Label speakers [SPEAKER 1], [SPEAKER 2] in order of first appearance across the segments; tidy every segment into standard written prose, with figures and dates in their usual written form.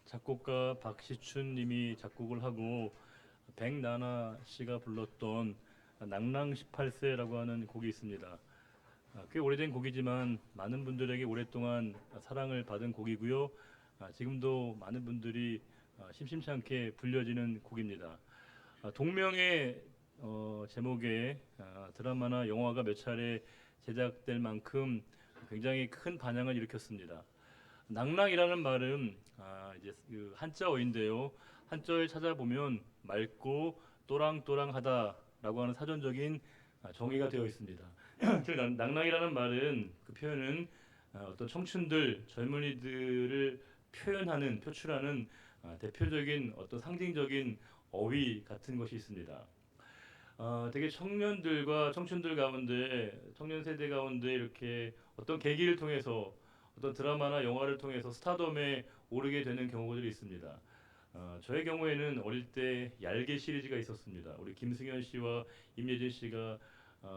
[SPEAKER 1] 작곡가 박시춘 님이 작곡을 하고 백나나 씨가 불렀던 낭랑 18세라고 하는 곡이 있습니다. 꽤 오래된 곡이지만 많은 분들에게 오랫동안 사랑을 받은 곡이고요. 지금도 많은 분들이 심심치 않게 불려지는 곡입니다. 동명의 제목의 드라마나 영화가 몇 차례 제작될 만큼 굉장히 큰 반향을 일으켰습니다. 낭랑이라는 말은 이제 그 한자어인데요. 한자어에 찾아보면 맑고 또랑또랑하다라고 하는 사전적인 정의가 되어 있습니다. 즉 낭랑이라는 말은 그 표현은 어떤 청춘들, 젊은이들을 표현하는, 표출하는 대표적인 어떤 상징적인 어휘 같은 것이 있습니다. 되게 청년들과 청춘들 가운데, 청년 세대 가운데 이렇게 어떤 계기를 통해서 어떤 드라마나 영화를 통해서 스타덤에 오르게 되는 경우들이 있습니다. 저의 경우에는 어릴 때 얄개 시리즈가 있었습니다. 우리 김승현 씨와 임예진 씨가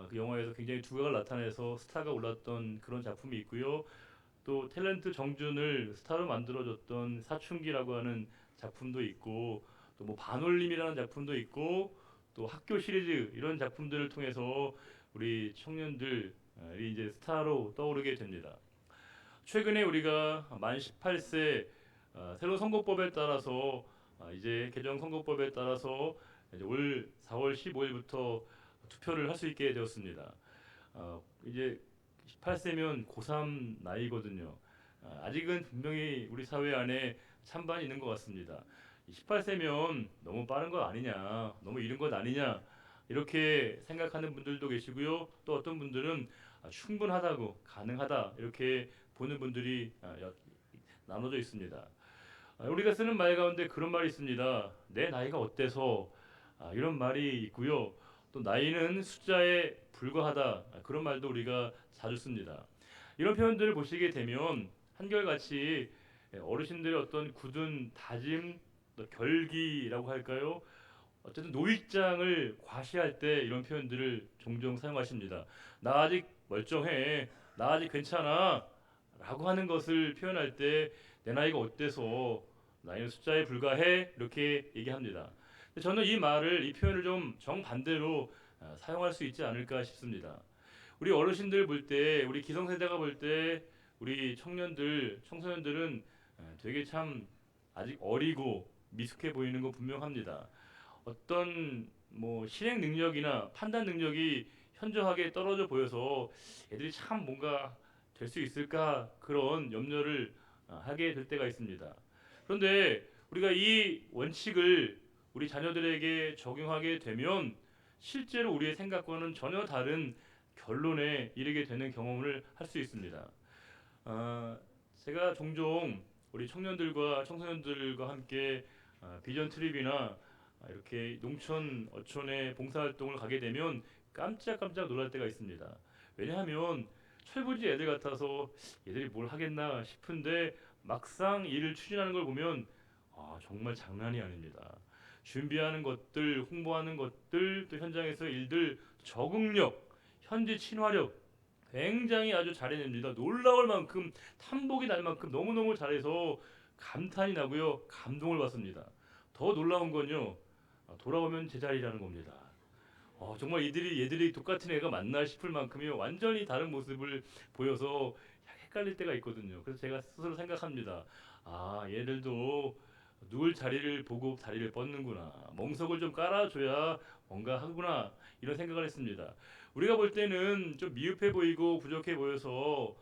[SPEAKER 1] 그 영화에서 굉장히 두각을 나타내서 스타가 올랐던 그런 작품이 있고요. 또 탤런트 정준을 스타로 만들어줬던 사춘기라고 하는 작품도 있고, 또 뭐 반올림이라는 작품도 있고, 또 학교 시리즈 이런 작품들을 통해서 우리 청년들이 이제 스타로 떠오르게 됩니다. 최근에 우리가 만 18세 새로운 선거법에 따라서 이제 개정 선거법에 따라서 이제 올 4월 15일부터 투표를 할 수 있게 되었습니다. 이제 18세면 고3 나이거든요. 아직은 분명히 우리 사회 안에 찬반이 있는 것 같습니다. 18세면 너무 빠른 것 아니냐, 너무 이른 것 아니냐, 이렇게 생각하는 분들도 계시고요. 또 어떤 분들은 충분하다고, 가능하다, 이렇게 보는 분들이 나눠져 있습니다. 우리가 쓰는 말 가운데 그런 말이 있습니다. 내 나이가 어때서 이런 말이 있고요. 또 나이는 숫자에 불과하다 그런 말도 우리가 자주 씁니다. 이런 표현들을 보시게 되면 한결같이 어르신들의 어떤 굳은 다짐, 또 결기라고 할까요? 어쨌든 노익장을 과시할 때 이런 표현들을 종종 사용하십니다. 나 아직 멀쩡해, 나 아직 괜찮아 라고 하는 것을 표현할 때 내 나이가 어때서 나이는 숫자에 불과해 이렇게 얘기합니다. 저는 이 말을 이 표현을 좀 정반대로 사용할 수 있지 않을까 싶습니다. 우리 어르신들 볼 때, 우리 기성세대가 볼 때, 우리 청년들, 청소년들은 되게 참 아직 어리고 미숙해 보이는 거 분명합니다. 어떤 뭐 실행 능력이나 판단 능력이 현저하게 떨어져 보여서 애들이 참 뭔가 될 수 있을까 그런 염려를 하게 될 때가 있습니다. 그런데 우리가 이 원칙을 우리 자녀들에게 적용하게 되면 실제로 우리의 생각과는 전혀 다른 결론에 이르게 되는 경험을 할 수 있습니다. 제가 종종 우리 청년들과 청소년들과 함께 비전 트립이나 이렇게 농촌 어촌에 봉사활동을 가게 되면 깜짝깜짝 놀랄 때가 있습니다. 왜냐하면 철부지 애들 같아서 얘들이 뭘 하겠나 싶은데 막상 일을 추진하는 걸 보면 정말 장난이 아닙니다. 준비하는 것들, 홍보하는 것들, 또 현장에서 일들, 적응력, 현지 친화력 굉장히 아주 잘해냅니다. 놀라울 만큼 탐복이 날 만큼 너무너무 잘해서 감탄이 나고요. 감동을 받습니다. 더 놀라운 건요. 돌아오면 제자리라는 겁니다. 정말 얘들이 똑같은 애가 맞나 싶을 만큼요. 완전히 다른 모습을 보여서 헷갈릴 때가 있거든요. 그래서 제가 스스로 생각합니다. 얘들도 누울 자리를 보고 다리를 뻗는구나. 멍석을 좀 깔아줘야 뭔가 하구나. 이런 생각을 했습니다. 우리가 볼 때는 좀 미흡해 보이고 부족해 보여서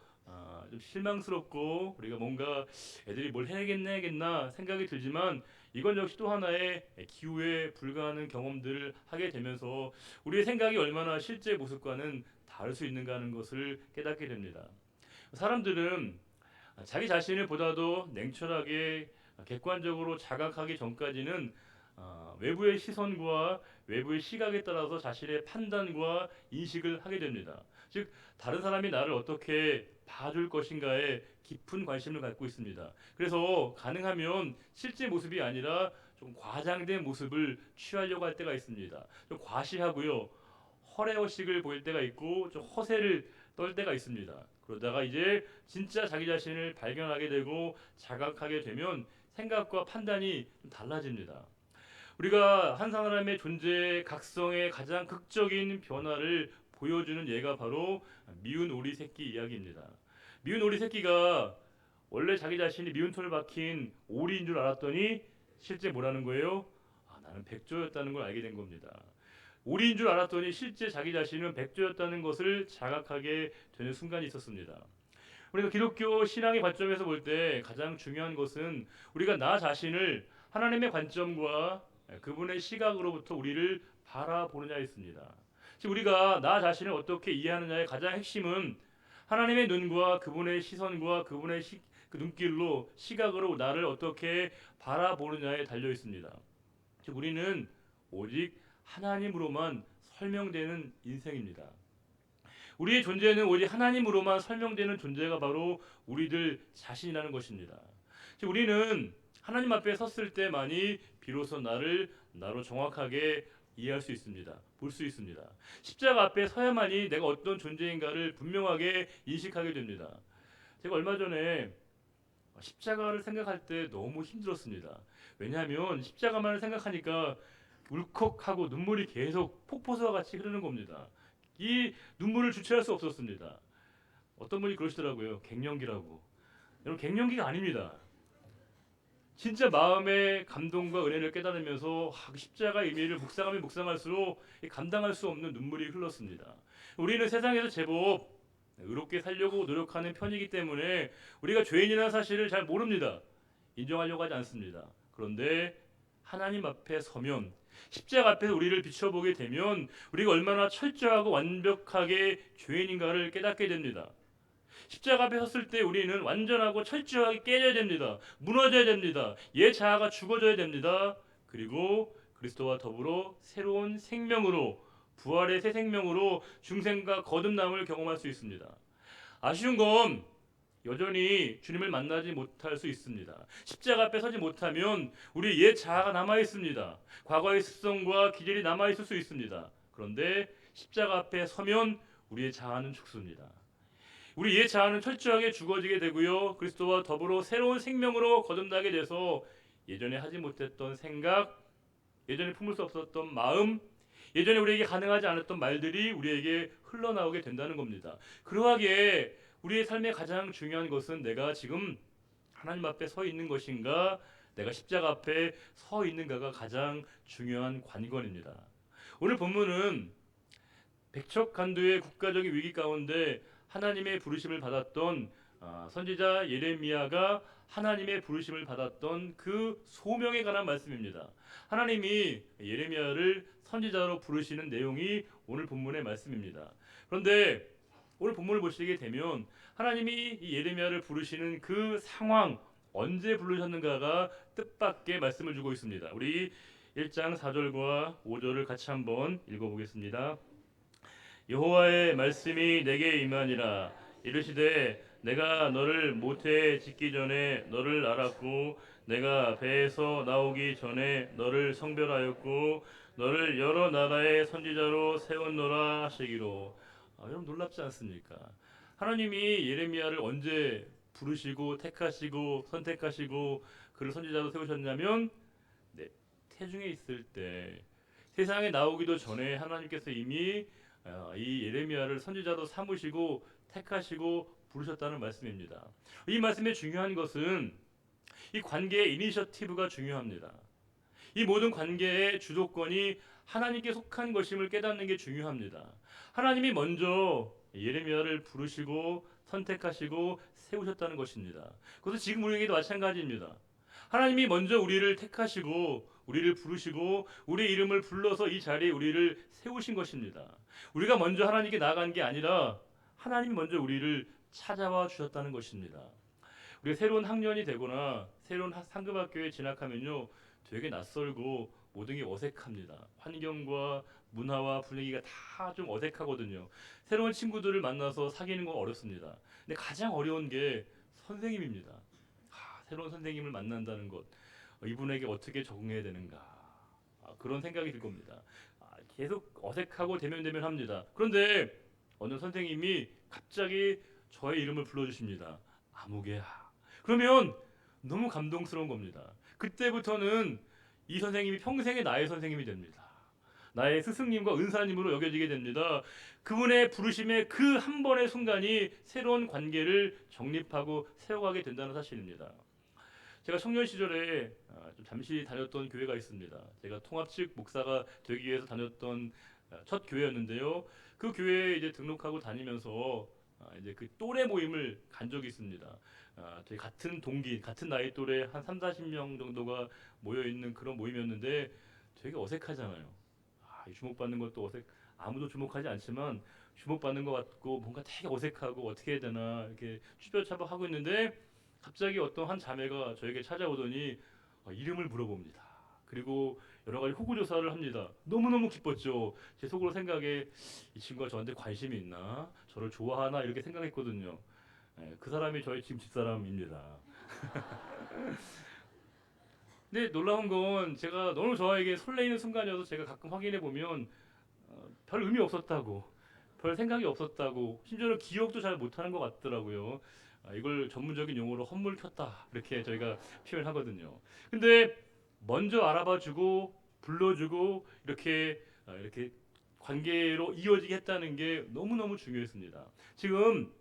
[SPEAKER 1] 좀 실망스럽고 우리가 뭔가 애들이 뭘 해야겠나 생각이 들지만 이건 역시 또 하나의 기후에 불과하는 경험들을 하게 되면서 우리의 생각이 얼마나 실제 모습과는 다를 수 있는가 하는 것을 깨닫게 됩니다. 사람들은 자기 자신을 보다도 냉철하게 객관적으로 자각하기 전까지는 외부의 시선과 외부의 시각에 따라서 자신의 판단과 인식을 하게 됩니다. 즉 다른 사람이 나를 어떻게 봐줄 것인가에 깊은 관심을 갖고 있습니다. 그래서 가능하면 실제 모습이 아니라 좀 과장된 모습을 취하려고 할 때가 있습니다. 좀 과시하고요. 허례허식을 보일 때가 있고 좀 허세를 떨 때가 있습니다. 그러다가 이제 진짜 자기 자신을 발견하게 되고 자각하게 되면 생각과 판단이 좀 달라집니다. 우리가 한 사람의 존재의 각성의 가장 극적인 변화를 보여주는 예가 바로 미운 오리 새끼 이야기입니다. 미운 오리 새끼가 원래 자기 자신이 미운 털 박힌 오리인 줄 알았더니 실제 뭐라는 거예요? 나는 백조였다는 걸 알게 된 겁니다. 오리인 줄 알았더니 실제 자기 자신은 백조였다는 것을 자각하게 되는 순간이 있었습니다. 우리가 기독교 신앙의 관점에서 볼 때 가장 중요한 것은 우리가 나 자신을 하나님의 관점과 그분의 시각으로부터 우리를 바라보느냐였습니다. 즉 우리가 나 자신을 어떻게 이해하느냐의 가장 핵심은 하나님의 눈과 그분의 시선과 그분의 그 눈길로 시각으로 나를 어떻게 바라보느냐에 달려 있습니다. 즉 우리는 오직 하나님으로만 설명되는 인생입니다. 우리의 존재는 오직 하나님으로만 설명되는 존재가 바로 우리들 자신이라는 것입니다. 즉 우리는 하나님 앞에 섰을 때만이 비로소 나를 나로 정확하게 이해할 수 있습니다. 볼 수 있습니다. 십자가 앞에 서야만이 내가 어떤 존재인가를 분명하게 인식하게 됩니다. 제가 얼마 전에 십자가를 생각할 때 너무 힘들었습니다. 왜냐하면 십자가만을 생각하니까 울컥하고 눈물이 계속 폭포수와 같이 흐르는 겁니다. 이 눈물을 주체할 수 없었습니다. 어떤 분이 그러시더라고요. 갱년기라고. 여러분 갱년기가 아닙니다. 진짜 마음의 감동과 은혜를 깨달으면서 십자가의 의미를 묵상하면 묵상할수록 감당할 수 없는 눈물이 흘렀습니다. 우리는 세상에서 제법 의롭게 살려고 노력하는 편이기 때문에 우리가 죄인이라는 사실을 잘 모릅니다. 인정하려고 하지 않습니다. 그런데 하나님 앞에 서면 십자가 앞에서 우리를 비춰보게 되면 우리가 얼마나 철저하고 완벽하게 죄인인가를 깨닫게 됩니다. 십자가 앞에 섰을 때 우리는 완전하고 철저하게 깨져야 됩니다. 무너져야 됩니다. 옛 자아가 죽어져야 됩니다. 그리고 그리스도와 더불어 새로운 생명으로 부활의 새 생명으로 중생과 거듭남을 경험할 수 있습니다. 아쉬운 건 여전히 주님을 만나지 못할 수 있습니다. 십자가 앞에 서지 못하면 우리 옛 자아가 남아 있습니다. 과거의 습성과 기질이 남아 있을 수 있습니다. 그런데 십자가 앞에 서면 우리의 자아는 죽습니다. 우리 옛 자아는 철저하게 죽어지게 되고요. 그리스도와 더불어 새로운 생명으로 거듭나게 돼서 예전에 하지 못했던 생각, 예전에 품을 수 없었던 마음, 예전에 우리에게 가능하지 않았던 말들이 우리에게 흘러나오게 된다는 겁니다. 그러하기에 우리의 삶의 가장 중요한 것은 내가 지금 하나님 앞에 서 있는 것인가, 내가 십자가 앞에 서 있는가가 가장 중요한 관건입니다. 오늘 본문은 백척간두의 국가적인 위기 가운데 하나님의 부르심을 받았던 선지자 예레미야가 하나님의 부르심을 받았던 그 소명에 관한 말씀입니다. 하나님이 예레미야를 선지자로 부르시는 내용이 오늘 본문의 말씀입니다. 그런데 오늘 본문을 보시게 되면 하나님이 이 예레미야를 부르시는 그 상황, 언제 부르셨는가가 뜻밖의 말씀을 주고 있습니다. 우리 1장 4절과 5절을 같이 한번 읽어보겠습니다. 여호와의 말씀이 내게 임하니라. 이르시되 내가 너를 모태에 짓기 전에 너를 알았고 내가 배에서 나오기 전에 너를 성별하였고 너를 여러 나라의 선지자로 세웠노라 하시기로. 여러분 놀랍지 않습니까? 하나님이 예레미야를 언제 부르시고 택하시고 선택하시고 그를 선지자로 세우셨냐면 태중에 있을 때, 세상에 나오기도 전에 하나님께서 이미 이 예레미야를 선지자로 삼으시고 택하시고 부르셨다는 말씀입니다. 이 말씀의 중요한 것은 이 관계의 이니셔티브가 중요합니다. 이 모든 관계의 주도권이 하나님께 속한 것임을 깨닫는 게 중요합니다. 하나님이 먼저 예레미야를 부르시고 선택하시고 세우셨다는 것입니다. 그것은 지금 우리에게도 마찬가지입니다. 하나님이 먼저 우리를 택하시고 우리를 부르시고 우리의 이름을 불러서 이 자리에 우리를 세우신 것입니다. 우리가 먼저 하나님께 나아간 게 아니라 하나님이 먼저 우리를 찾아와 주셨다는 것입니다. 우리가 새로운 학년이 되거나 새로운 상급학교에 진학하면요, 되게 낯설고 모든 게 어색합니다. 환경과 문화와 분위기가 다 좀 어색하거든요. 새로운 친구들을 만나서 사귀는 건 어렵습니다. 근데 가장 어려운 게 선생님입니다. 새로운 선생님을 만난다는 것, 이분에게 어떻게 적응해야 되는가, 그런 생각이 들 겁니다. 계속 어색하고 대면대면합니다. 그런데 어느 선생님이 갑자기 저의 이름을 불러주십니다. 아무개야. 그러면 너무 감동스러운 겁니다. 그때부터는 이 선생님이 평생의 나의 선생님이 됩니다. 나의 스승님과 은사님으로 여겨지게 됩니다. 그분의 부르심의 그 한 번의 순간이 새로운 관계를 정립하고 세워가게 된다는 사실입니다. 제가 청년 시절에 좀 잠시 다녔던 교회가 있습니다. 제가 통합측 목사가 되기 위해서 다녔던 첫 교회였는데요. 그 교회에 이제 등록하고 다니면서 이제 그 또래 모임을 간 적이 있습니다. 저희 같은 동기, 같은 나이 또래 한 3, 40명 정도가 모여 있는 그런 모임이었는데 되게 어색하잖아요. 주목받는 것도 아무도 주목하지 않지만 주목받는 것 같고 뭔가 되게 어색하고 어떻게 해야 되나 이렇게 추별차별하고 있는데 갑자기 어떤 한 자매가 저에게 찾아오더니 이름을 물어봅니다. 그리고 여러 가지 호구 조사를 합니다. 너무너무 기뻤죠. 제 속으로 생각에 이 친구가 저한테 관심이 있나? 저를 좋아하나? 이렇게 생각했거든요. 그 사람이 저희 지금 집사람입니다. 근데 놀라운 건 제가 너무 저에게 설레이는 순간이어서 제가 가끔 확인해 보면 별 의미 없었다고, 별 생각이 없었다고, 심지어는 기억도 잘 못하는 것 같더라고요. 이걸 전문적인 용어로 헛물 켰다 이렇게 저희가 표현하거든요. 근데 먼저 알아봐주고 불러주고 이렇게 관계로 이어지게 했다는 게 너무너무 중요했습니다. 지금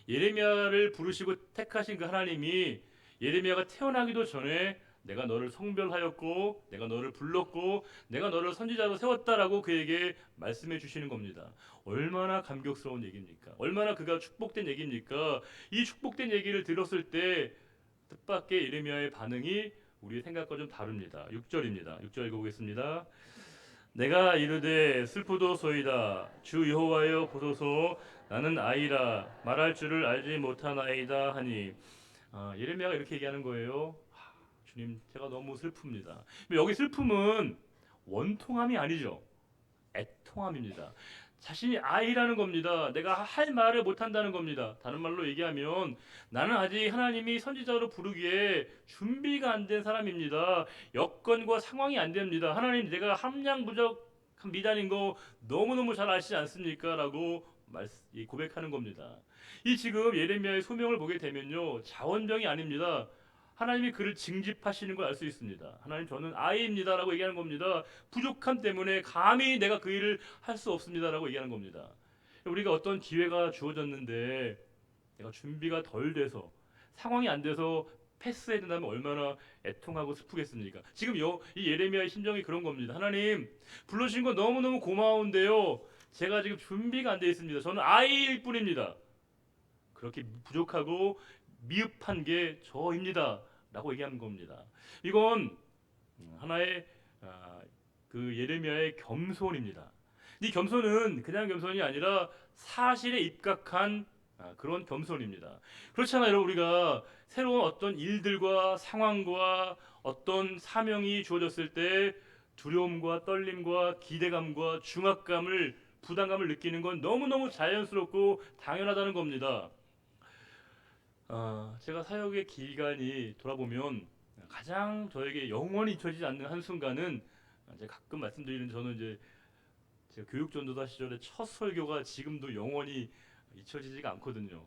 [SPEAKER 1] 예레미야를 부르시고 택하신 그 하나님이 예레미야가 태어나기도 전에 내가 너를 성별하였고 내가 너를 불렀고 내가 너를 선지자로 세웠다라고 그에게 말씀해 주시는 겁니다. 얼마나 감격스러운 얘기입니까? 얼마나 그가 축복된 얘기입니까? 이 축복된 얘기를 들었을 때 뜻밖의 예레미야의 반응이 우리의 생각과 좀 다릅니다. 6절입니다. 6절 읽어보겠습니다. 내가 이르되 슬프도소이다 주 여호와여 보소서 나는 아이라 말할 줄을 알지 못하나이다 하니 예레미야가 이렇게 얘기하는 거예요. 주님 제가 너무 슬픕니다. 여기 슬픔은 원통함이 아니죠. 애통함입니다. 자신이 아이라는 겁니다. 내가 할 말을 못한다는 겁니다. 다른 말로 얘기하면 나는 아직 하나님이 선지자로 부르기에 준비가 안 된 사람입니다. 여건과 상황이 안 됩니다. 하나님 내가 함량부족한 미단인 거 너무너무 잘 아시지 않습니까? 라고 고백하는 겁니다. 이 지금 예레미야의 소명을 보게 되면요. 자원병이 아닙니다. 하나님이 그를 징집하시는 걸 알 수 있습니다. 하나님 저는 아이입니다 라고 얘기하는 겁니다. 부족함 때문에 감히 내가 그 일을 할 수 없습니다 라고 얘기하는 겁니다. 우리가 어떤 기회가 주어졌는데 내가 준비가 덜 돼서 상황이 안 돼서 패스해야 된다면 얼마나 애통하고 슬프겠습니까? 지금 이 예레미야의 심정이 그런 겁니다. 하나님 불러주신 건 너무너무 고마운데요. 제가 지금 준비가 안 돼 있습니다. 저는 아이일 뿐입니다. 그렇게 부족하고 미흡한 게 저입니다. 라고 얘기하는 겁니다. 이건 하나의 그 예레미야의 겸손입니다. 이 겸손은 그냥 겸손이 아니라 사실에 입각한 그런 겸손입니다. 그렇잖아요. 여러분 우리가 새로운 어떤 일들과 상황과 어떤 사명이 주어졌을 때 두려움과 떨림과 기대감과 중압감을 부담감을 느끼는 건 너무너무 자연스럽고 당연하다는 겁니다. 제가 사역의 기간이 돌아보면 가장 저에게 영원히 잊혀지지 않는 한순간은 제가 가끔 말씀드리는 저는 이제 제가 교육전도사 시절의 첫 설교가 지금도 영원히 잊혀지지가 않거든요.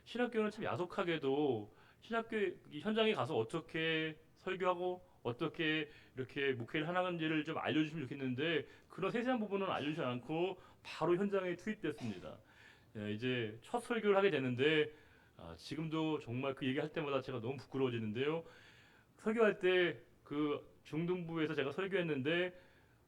[SPEAKER 1] 신학교는 참 야속하게도 신학교 현장에 가서 어떻게 설교하고 어떻게 이렇게 목회를 하는지를 좀 알려주시면 좋겠는데 그런 세세한 부분은 알려주지 않고 바로 현장에 투입됐습니다. 이제 첫 설교를 하게 되는데 지금도 정말 그 얘기할 때마다 제가 너무 부끄러워지는데요. 설교할 때 그 중등부에서 제가 설교했는데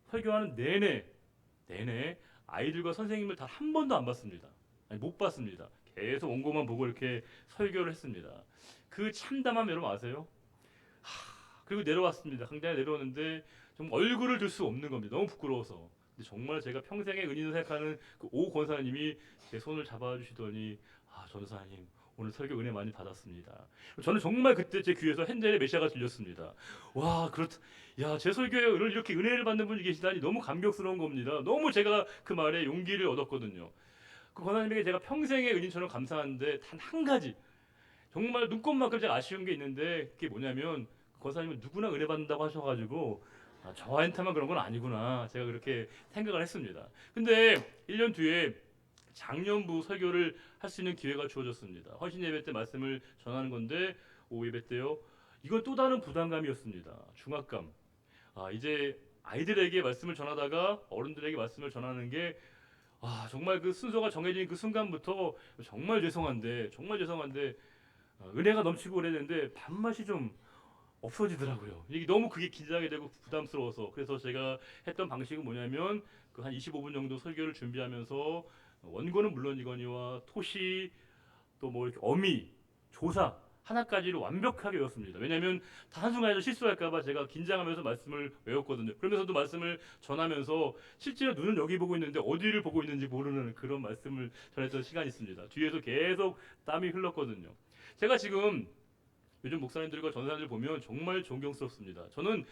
[SPEAKER 1] 설교하는 내내 아이들과 선생님을 단 한 번도 안 봤습니다. 아니, 못 봤습니다. 계속 원고만 보고 이렇게 설교를 했습니다. 그 참담함 여러분 아세요? 그리고 내려왔습니다. 강단에 내려오는데 정말 얼굴을 들 수 없는 겁니다. 너무 부끄러워서. 근데 정말 제가 평생의 은인을 생각하는 그 오 권사님이 제 손을 잡아주시더니 전사님 오늘 설교 은혜 많이 받았습니다. 저는 정말 그때 제 귀에서 핸델의 메시아가 들렸습니다. 와 그렇다. 야, 제 설교에 이렇게 은혜를 받는 분이 계시다니 너무 감격스러운 겁니다. 너무 제가 그 말에 용기를 얻었거든요. 그 권사님에게 제가 평생의 은인처럼 감사한데 단 한 가지 정말 눈꼽만큼 제가 아쉬운 게 있는데 그게 뭐냐면 권사님은 누구나 은혜 받는다고 하셔가지고 저한테만 그런 건 아니구나 제가 그렇게 생각을 했습니다. 근데 1년 뒤에 장년부 설교를 할 수 있는 기회가 주어졌습니다. 헌신 예배 때 말씀을 전하는 건데 오후 예배 때요. 이건 또 다른 부담감이었습니다. 중압감. 이제 아이들에게 말씀을 전하다가 어른들에게 말씀을 전하는 게 정말 그 순서가 정해진 그 순간부터 정말 죄송한데 은혜가 넘치고 그랬는데 밥맛이 좀 없어지더라고요. 이게 너무 그게 긴장이 되고 부담스러워서 그래서 제가 했던 방식은 뭐냐면 그 한 25분 정도 설교를 준비하면서 원고는 물론이거니와 토시 또 뭐 이렇게 어미 조사 하나까지를 완벽하게 외웠습니다. 왜냐하면 다 한순간에도 실수할까봐 제가 긴장하면서 말씀을 외웠거든요. 그러면서도 말씀을 전하면서 실제로 눈은 여기 보고 있는데 어디를 보고 있는지 모르는 그런 말씀을 전했던 시간이 있습니다. 뒤에서 계속 땀이 흘렀거든요. 제가 지금 요즘 목사님들과 전사님들 보면 정말 존경스럽습니다. 저는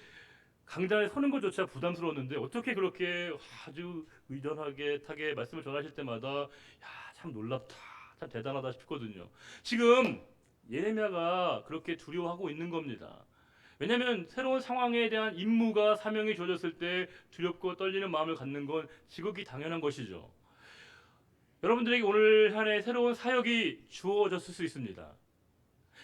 [SPEAKER 1] 강단에 서는 것조차 부담스러웠는데 어떻게 그렇게 아주 의젓하게 타게 말씀을 전하실 때마다 참 놀랍다, 참 대단하다 싶거든요. 지금 예레미야가 그렇게 두려워하고 있는 겁니다. 왜냐하면 새로운 상황에 대한 임무가 사명이 주어졌을 때 두렵고 떨리는 마음을 갖는 건 지극히 당연한 것이죠. 여러분들에게 오늘 한 해 새로운 사역이 주어졌을 수 있습니다.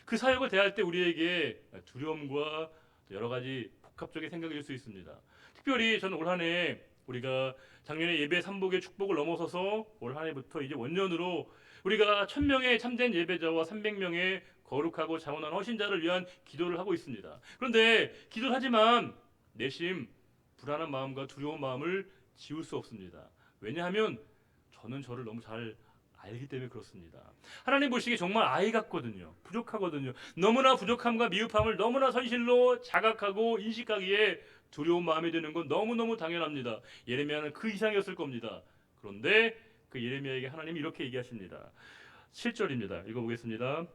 [SPEAKER 1] 그 사역을 대할 때 우리에게 두려움과 여러 가지 복합적인 생각이 들 수 있습니다. 특별히 저는 올 한 해 우리가 작년에 예배 삼복의 축복을 넘어서서 올 한 해부터 이제 원년으로 우리가 1000명의 참된 예배자와 300명의 거룩하고 자원한 헌신자를 위한 기도를 하고 있습니다. 그런데 기도를 하지만 내심 불안한 마음과 두려운 마음을 지울 수 없습니다. 왜냐하면 저는 저를 너무 잘 알기 때문에 그렇습니다. 하나님 보시기에 정말 아이 같거든요. 부족하거든요. 너무나 부족함과 미흡함을 너무나 선실로 자각하고 인식하기에 두려운 마음이 드는 건 너무너무 당연합니다. 예레미야는 그 이상이었을 겁니다. 그런데 그 예레미야에게 하나님이 이렇게 얘기하십니다. 7절입니다. 읽어보겠습니다.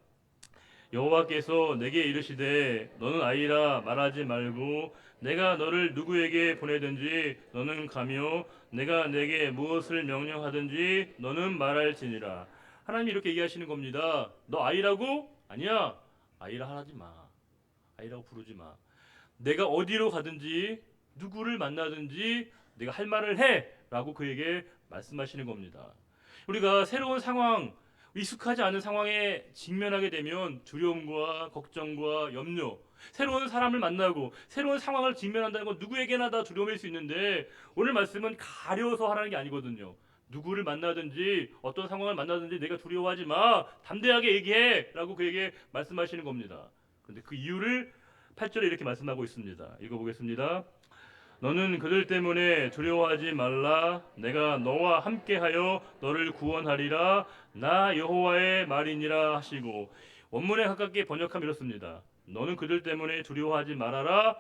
[SPEAKER 1] 여호와께서 내게 이르시되 너는 아이라 말하지 말고 내가 너를 누구에게 보내든지 너는 가며 내가 내게 무엇을 명령하든지 너는 말할지니라. 하나님이 이렇게 얘기하시는 겁니다. 너 아이라고? 아니야. 아이라 하지 마. 아이라고 부르지 마. 내가 어디로 가든지 누구를 만나든지 내가 할 말을 해 라고 그에게 말씀하시는 겁니다. 우리가 새로운 상황, 익숙하지 않은 상황에 직면하게 되면 두려움과 걱정과 염려, 새로운 사람을 만나고 새로운 상황을 직면한다는 건 누구에게나 다 두려움일 수 있는데 오늘 말씀은 가려서 하라는 게 아니거든요. 누구를 만나든지 어떤 상황을 만나든지 내가 두려워하지 마. 담대하게 얘기해 라고 그에게 말씀하시는 겁니다. 그런데 그 이유를 8절에 이렇게 말씀하고 있습니다. 읽어보겠습니다. 너는 그들 때문에 두려워하지 말라. 내가 너와 함께하여 너를 구원하리라. 나 여호와의 말이니라 하시고, 원문에 가깝게 번역하면 이렇습니다. 너는 그들 때문에 두려워하지 말아라.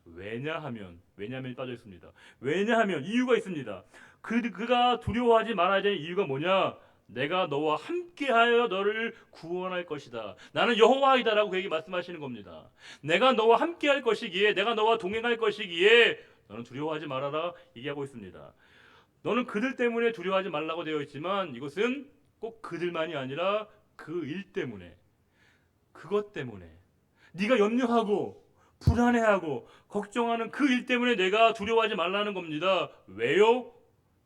[SPEAKER 1] 왜냐하면이 빠져 있습니다. 왜냐하면 이유가 있습니다. 그가 두려워하지 말아야 되는 이유가 뭐냐? 내가 너와 함께하여 너를 구원할 것이다. 나는 여호와이다라고 그에게 말씀하시는 겁니다. 내가 너와 함께할 것이기에, 내가 너와 동행할 것이기에 너는 두려워하지 말아라 얘기하고 있습니다. 너는 그들 때문에 두려워하지 말라고 되어 있지만 이것은 꼭 그들만이 아니라 그 일 때문에, 그것 때문에 네가 염려하고 불안해하고 걱정하는 그 일 때문에 내가 두려워하지 말라는 겁니다. 왜요?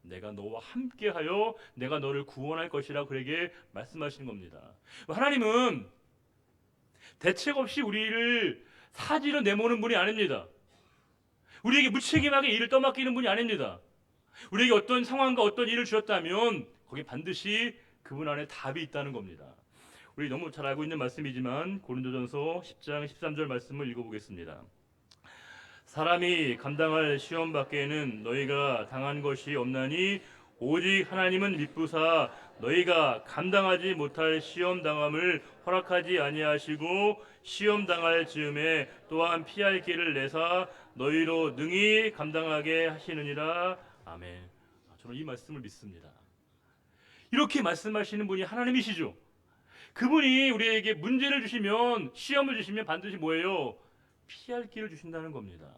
[SPEAKER 1] 내가 너와 함께하여 내가 너를 구원할 것이라 그에게 말씀하시는 겁니다. 하나님은 대책 없이 우리를 사지로 내모는 분이 아닙니다. 우리에게 무책임하게 일을 떠맡기는 분이 아닙니다. 우리에게 어떤 상황과 어떤 일을 주셨다면 거기에 반드시 그분 안에 답이 있다는 겁니다. 우리 너무 잘 알고 있는 말씀이지만 고린도전서 10장 13절 말씀을 읽어보겠습니다. 사람이 감당할 시험 밖에는 너희가 당한 것이 없나니 오직 하나님은 미쁘사 너희가 감당하지 못할 시험 당함을 허락하지 아니하시고 시험 당할 즈음에 또한 피할 길을 내사 너희로 능히 감당하게 하시느니라. 아멘. 저는 이 말씀을 믿습니다. 이렇게 말씀하시는 분이 하나님이시죠. 그분이 우리에게 문제를 주시면, 시험을 주시면 반드시 뭐예요? 피할 길을 주신다는 겁니다.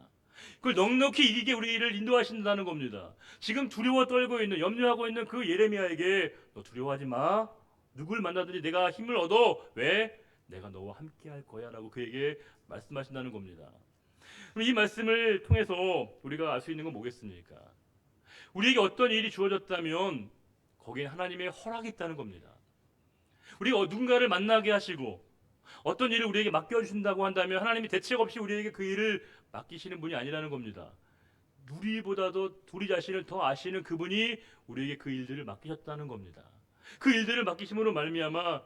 [SPEAKER 1] 그걸 넉넉히 이기게 우리를 인도하신다는 겁니다. 지금 두려워 떨고 있는, 염려하고 있는 그 예레미야에게 너 두려워하지 마. 누굴 만나든지 내가 힘을 얻어. 왜? 내가 너와 함께 할 거야 라고 그에게 말씀하신다는 겁니다. 그럼 이 말씀을 통해서 우리가 알 수 있는 건 뭐겠습니까? 우리에게 어떤 일이 주어졌다면 거기에 하나님의 허락이 있다는 겁니다. 우리가 누군가를 만나게 하시고 어떤 일을 우리에게 맡겨주신다고 한다면 하나님이 대책 없이 우리에게 그 일을 맡기시는 분이 아니라는 겁니다. 우리보다도 우리 자신을 더 아시는 그분이 우리에게 그 일들을 맡기셨다는 겁니다. 그 일들을 맡기심으로 말미암아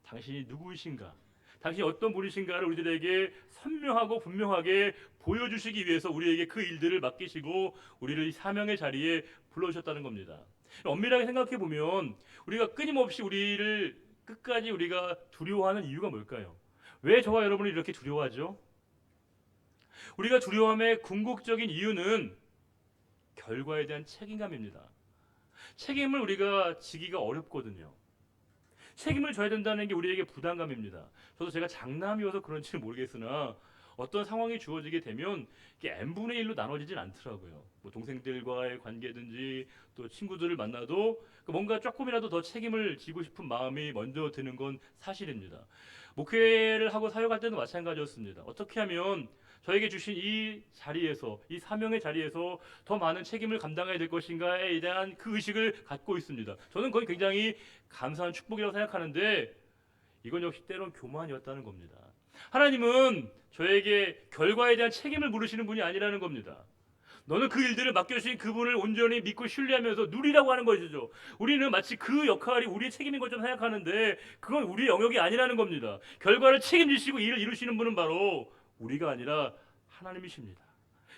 [SPEAKER 1] 당신이 누구이신가, 당신이 어떤 분이신가를 우리들에게 선명하고 분명하게 보여주시기 위해서 우리에게 그 일들을 맡기시고 우리를 이 사명의 자리에 불러주셨다는 겁니다. 엄밀하게 생각해 보면 우리가 끊임없이 우리를 끝까지 우리가 두려워하는 이유가 뭘까요? 왜 저와 여러분이 이렇게 두려워하죠? 우리가 두려움의 궁극적인 이유는 결과에 대한 책임감입니다. 책임을 우리가 지기가 어렵거든요. 책임을 져야 된다는 게 우리에게 부담감입니다. 저도 제가 장남이어서 그런지 모르겠으나 어떤 상황이 주어지게 되면 이게 n분의 1로 나눠지진 않더라고요. 뭐 동생들과의 관계든지 또 친구들을 만나도 뭔가 조금이라도 더 책임을 지고 싶은 마음이 먼저 드는 건 사실입니다. 목회를 하고 사역할 때도 마찬가지였습니다. 어떻게 하면 저에게 주신 이 자리에서, 이 사명의 자리에서 더 많은 책임을 감당해야 될 것인가에 대한 그 의식을 갖고 있습니다. 저는 그건 굉장히 감사한 축복이라고 생각하는데 이건 역시 때론 교만이었다는 겁니다. 하나님은 저에게 결과에 대한 책임을 물으시는 분이 아니라는 겁니다. 너는 그 일들을 맡겨주신 그분을 온전히 믿고 신뢰하면서 누리라고 하는 것이죠. 우리는 마치 그 역할이 우리의 책임인 것처럼 생각하는데 그건 우리의 영역이 아니라는 겁니다. 결과를 책임지시고 일을 이루시는 분은 바로 우리가 아니라 하나님이십니다.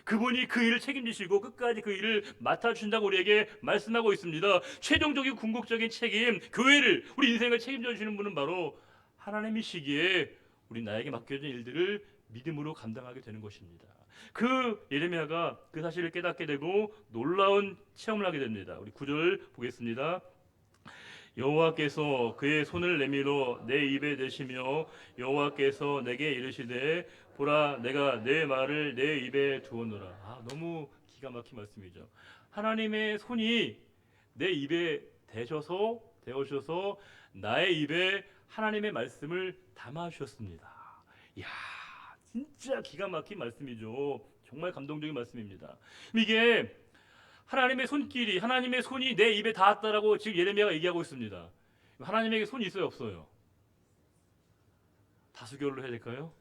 [SPEAKER 1] 그분이 그 일을 책임지시고 끝까지 그 일을 맡아주신다고 우리에게 말씀하고 있습니다. 최종적인 궁극적인 책임, 교회를, 우리 인생을 책임져 주시는 분은 바로 하나님이시기에 우리 나에게 맡겨진 일들을 믿음으로 감당하게 되는 것입니다. 그 예레미야가 그 사실을 깨닫게 되고 놀라운 체험을 하게 됩니다. 우리 9절 보겠습니다. 여호와께서 그의 손을 내밀어 내 입에 대시며 여호와께서 내게 이르시되 보라 내가 내 말을 내 입에 두었노라. 너무 기가 막힌 말씀이죠. 하나님의 손이 내 입에 대셔서 나의 입에 하나님의 말씀을 담아 주셨습니다. 이야, 진짜 기가 막힌 말씀이죠. 정말 감동적인 말씀입니다. 이게 하나님의 손길이, 하나님의 손이 내 입에 닿았다라고 지금 예레미야가 얘기하고 있습니다. 하나님에게 손이 있어요, 없어요? 다수결로 해야 될까요?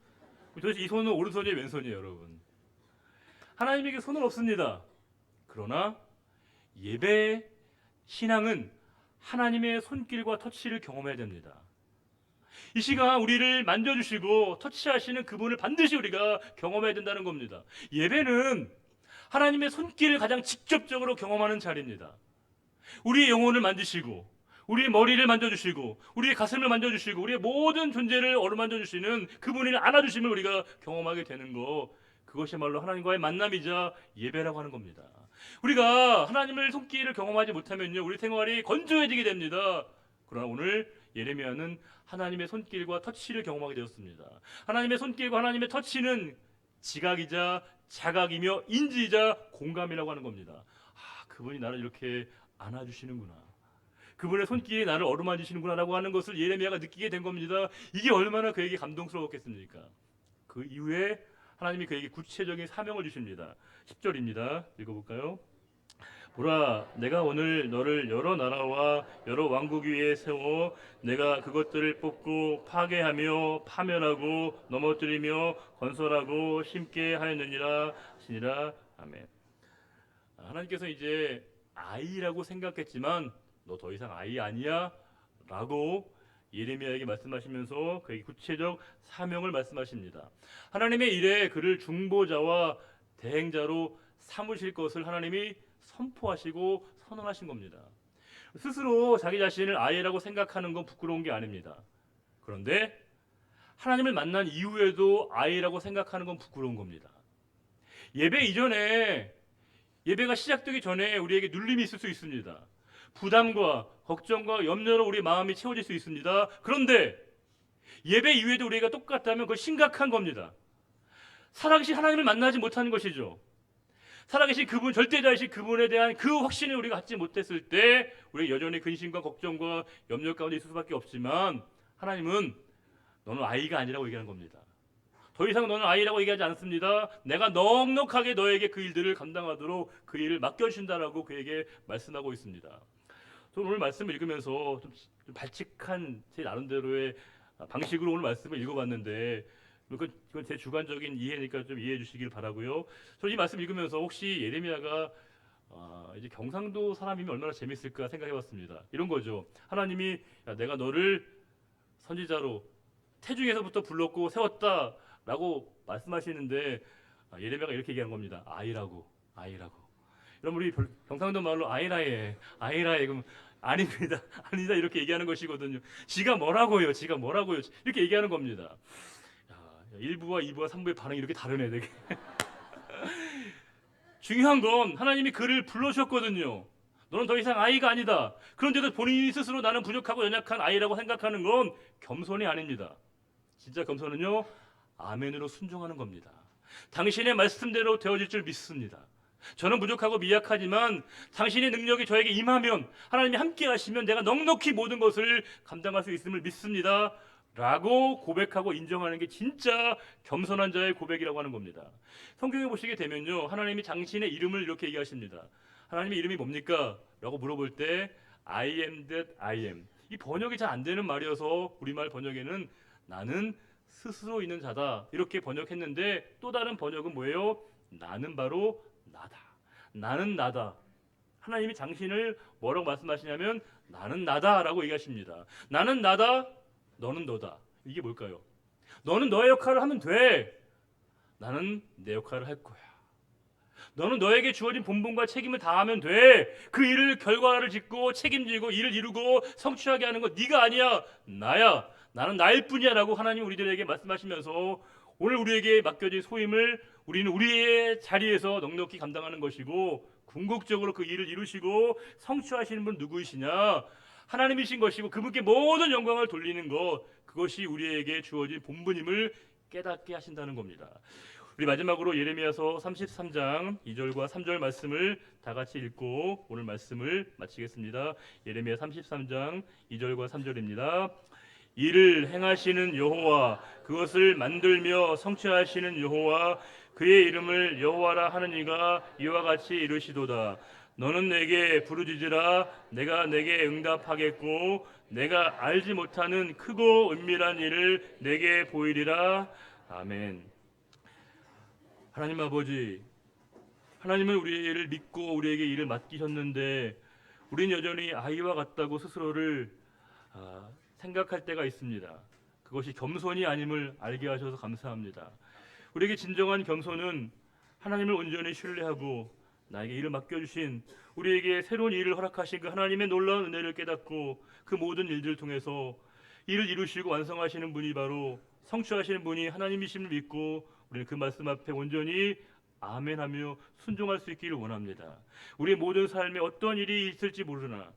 [SPEAKER 1] 도대체 이 손은 오른손이에요, 왼손이에요, 여러분? 하나님에게 손은 없습니다. 그러나 예배 신앙은 하나님의 손길과 터치를 경험해야 됩니다. 이 시간 우리를 만져주시고 터치하시는 그분을 반드시 우리가 경험해야 된다는 겁니다. 예배는 하나님의 손길을 가장 직접적으로 경험하는 자리입니다. 우리의 영혼을 만지시고 우리의 머리를 만져주시고 우리의 가슴을 만져주시고 우리의 모든 존재를 어루만져주시는 그분을 안아주심을 우리가 경험하게 되는 것, 그것이야말로 하나님과의 만남이자 예배라고 하는 겁니다. 우리가 하나님의 손길을 경험하지 못하면요, 우리 생활이 건조해지게 됩니다. 그러나 오늘 예레미야는 하나님의 손길과 터치를 경험하게 되었습니다. 하나님의 손길과 하나님의 터치는 지각이자 자각이며 인지이자 공감이라고 하는 겁니다. 그분이 나를 이렇게 안아주시는구나, 그분의 손길이 나를 어루만지시는구나 라고 하는 것을 예레미야가 느끼게 된 겁니다. 이게 얼마나 그에게 감동스러웠겠습니까? 그 이후에 하나님이 그에게 구체적인 사명을 주십니다. 10절입니다. 읽어볼까요? 보라 내가 오늘 너를 여러 나라와 여러 왕국 위에 세워 내가 그것들을 뽑고 파괴하며 파멸하고 넘어뜨리며 건설하고 심게 하였느니라 하시니라. 아멘. 하나님께서 이제 아이라고 생각했지만 너 더 이상 아이 아니야 라고 예레미야에게 말씀하시면서 그에게 구체적 사명을 말씀하십니다. 하나님의 일에 그를 중보자와 대행자로 삼으실 것을 하나님이 선포하시고 선언하신 겁니다. 스스로 자기 자신을 아이라고 생각하는 건 부끄러운 게 아닙니다. 그런데 하나님을 만난 이후에도 아이라고 생각하는 건 부끄러운 겁니다. 예배 이전에, 예배가 시작되기 전에 우리에게 눌림이 있을 수 있습니다. 부담과 걱정과 염려로 우리 마음이 채워질 수 있습니다. 그런데 예배 이후에도 우리가 똑같다면 그건 심각한 겁니다. 살아계신 하나님을 만나지 못하는 것이죠. 살아계신 그분, 절대자이신 그분에 대한 그 확신을 우리가 갖지 못했을 때 우리가 여전히 근심과 걱정과 염려 가운데 있을 수밖에 없지만 하나님은 너는 아이가 아니라고 얘기하는 겁니다. 더 이상 너는 아이라고 얘기하지 않습니다. 내가 넉넉하게 너에게 그 일들을 감당하도록 그 일을 맡겨주신다라고 그에게 말씀하고 있습니다. 저는 오늘 말씀을 읽으면서 좀 발칙한 제 나름대로의 방식으로 오늘 말씀을 읽어봤는데 그건 제 주관적인 이해니까 좀 이해해 주시길 바라고요. 저는 이 말씀 읽으면서 혹시 예레미야가 이제 경상도 사람이면 얼마나 재밌을까 생각해봤습니다. 이런 거죠. 하나님이 야, 내가 너를 선지자로 태중에서부터 불렀고 세웠다라고 말씀하시는데 예레미야가 이렇게 얘기하는 겁니다. 아이라고. 여러분 우리 경상도 말로 아이라예 그럼 아닙니다. 아니다 이렇게 얘기하는 것이거든요. 지가 뭐라고요 이렇게 얘기하는 겁니다. 야, 1부와 2부와 3부의 반응이 이렇게 다르네 되게. 중요한 건 하나님이 그를 불러주셨거든요. 너는 더 이상 아이가 아니다. 그런데도 본인이 스스로 나는 부족하고 연약한 아이라고 생각하는 건 겸손이 아닙니다. 진짜 겸손은요, 아멘으로 순종하는 겁니다. 당신의 말씀대로 되어질 줄 믿습니다. 저는 부족하고 미약하지만 당신의 능력이 저에게 임하면 하나님이 함께 하시면 내가 넉넉히 모든 것을 감당할 수 있음을 믿습니다. 라고 고백하고 인정하는 게 진짜 겸손한 자의 고백이라고 하는 겁니다. 성경에 보시게 되면요, 하나님이 당신의 이름을 이렇게 얘기하십니다. 하나님의 이름이 뭡니까? 라고 물어볼 때 I am that I am. 이 번역이 잘 안 되는 말이어서 우리말 번역에는 나는 스스로 있는 자다 이렇게 번역했는데, 또 다른 번역은 뭐예요? 나는 바로 나다. 나는 나다. 하나님이 당신을 뭐라고 말씀하시냐면 나는 나다라고 얘기하십니다. 나는 나다. 너는 너다. 이게 뭘까요? 너는 너의 역할을 하면 돼. 나는 내 역할을 할 거야. 너는 너에게 주어진 본분과 책임을 다하면 돼. 그 일을 결과를 짓고 책임지고 일을 이루고 성취하게 하는 건 네가 아니야. 나야. 나는 나일 뿐이야 라고 하나님 우리들에게 말씀하시면서 오늘 우리에게 맡겨진 소임을 우리는 우리의 자리에서 넉넉히 감당하는 것이고, 궁극적으로 그 일을 이루시고 성취하시는 분 누구이시냐? 하나님이신 것이고 그분께 모든 영광을 돌리는 것, 그것이 우리에게 주어진 본분임을 깨닫게 하신다는 겁니다. 우리 마지막으로 예레미야서 33장 2절과 3절 말씀을 다 같이 읽고 오늘 말씀을 마치겠습니다. 예레미야 33장 2절과 3절입니다. 이를 행하시는 여호와, 그것을 만들며 성취하시는 여호와, 그의 이름을 여호와라 하는 이가 이와 같이 이르시도다. 너는 내게 부르짖으라. 내가 내게 응답하겠고 내가 알지 못하는 크고 은밀한 일을 내게 보이리라. 아멘. 하나님 아버지, 하나님은 우리를 믿고 우리에게 일을 맡기셨는데 우리는 여전히 아이와 같다고 스스로를 생각할 때가 있습니다. 그것이 겸손이 아님을 알게 하셔서 감사합니다. 우리에게 진정한 겸손은 하나님을 온전히 신뢰하고 나에게 일을 맡겨주신, 우리에게 새로운 일을 허락하신 그 하나님의 놀라운 은혜를 깨닫고 그 모든 일들을 통해서 일을 이루시고 완성하시는 분이 바로 성취하시는 분이 하나님이심을 믿고 우리는 그 말씀 앞에 온전히 아멘하며 순종할 수 있기를 원합니다. 우리의 모든 삶에 어떤 일이 있을지 모르나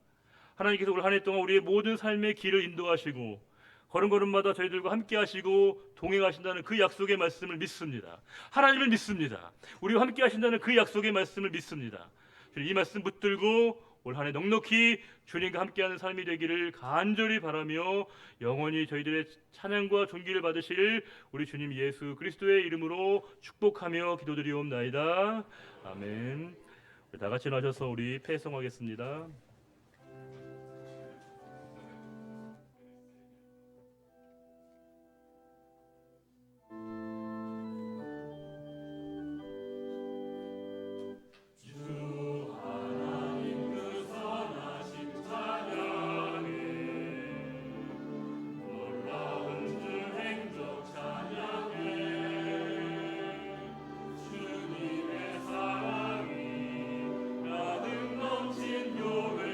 [SPEAKER 1] 하나님께서 올 한 해 동안 우리의 모든 삶의 길을 인도하시고 걸음걸음마다 저희들과 함께 하시고 동행하신다는 그 약속의 말씀을 믿습니다. 하나님을 믿습니다. 우리와 함께 하신다는 그 약속의 말씀을 믿습니다. 이 말씀 붙들고 올 한 해 넉넉히 주님과 함께하는 삶이 되기를 간절히 바라며 영원히 저희들의 찬양과 존귀를 받으실 우리 주님 예수 그리스도의 이름으로 축복하며 기도드리옵나이다. 아멘. 다 같이 나셔서 우리 패성하겠습니다.
[SPEAKER 2] your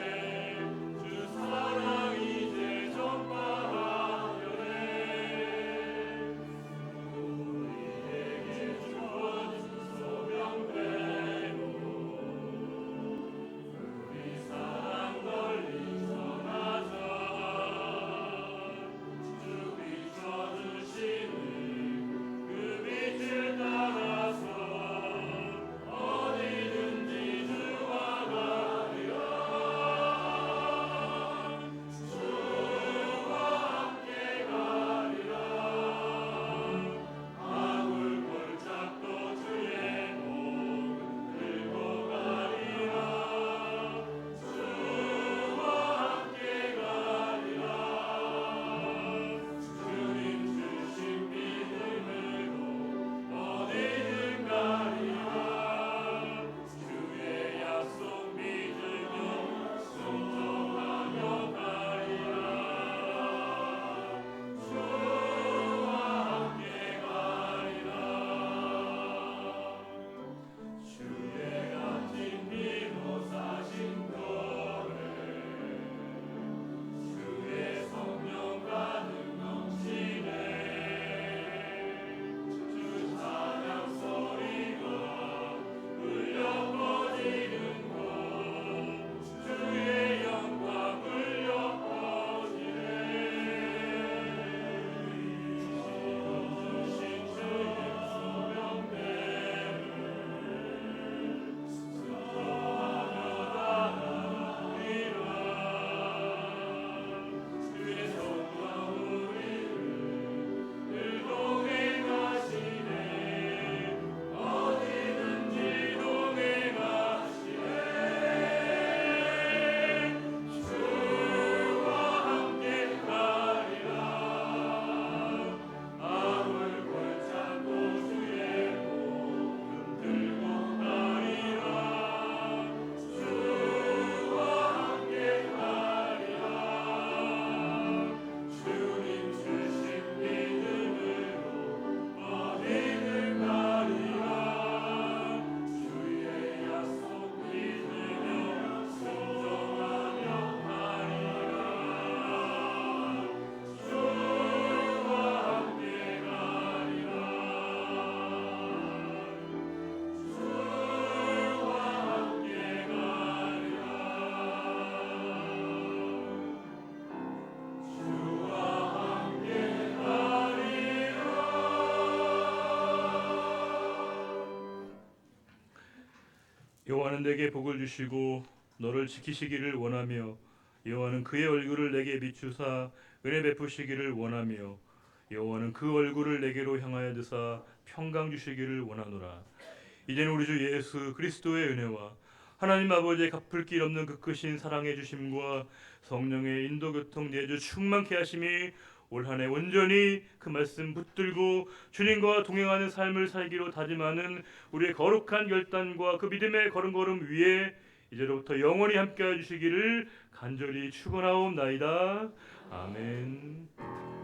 [SPEAKER 1] 여호와는 내게 복을 주시고 너를 지키시기를 원하며 여호와는 그의 얼굴을 내게 비추사 은혜 베푸시기를 원하며 여호와는 그 얼굴을 내게로 향하여 드사 평강 주시기를 원하노라. 이제는 우리 주 예수 그리스도의 은혜와 하나님 아버지의 갚을 길 없는 그 크신 사랑의 주심과 성령의 인도 교통 내주 충만케 하심이 올 한 해 온전히 그 말씀 붙들고 주님과 동행하는 삶을 살기로 다짐하는 우리의 거룩한 결단과 그 믿음의 걸음걸음 위에 이제로부터 영원히 함께해 주시기를 간절히 축원하옵나이다. 아멘.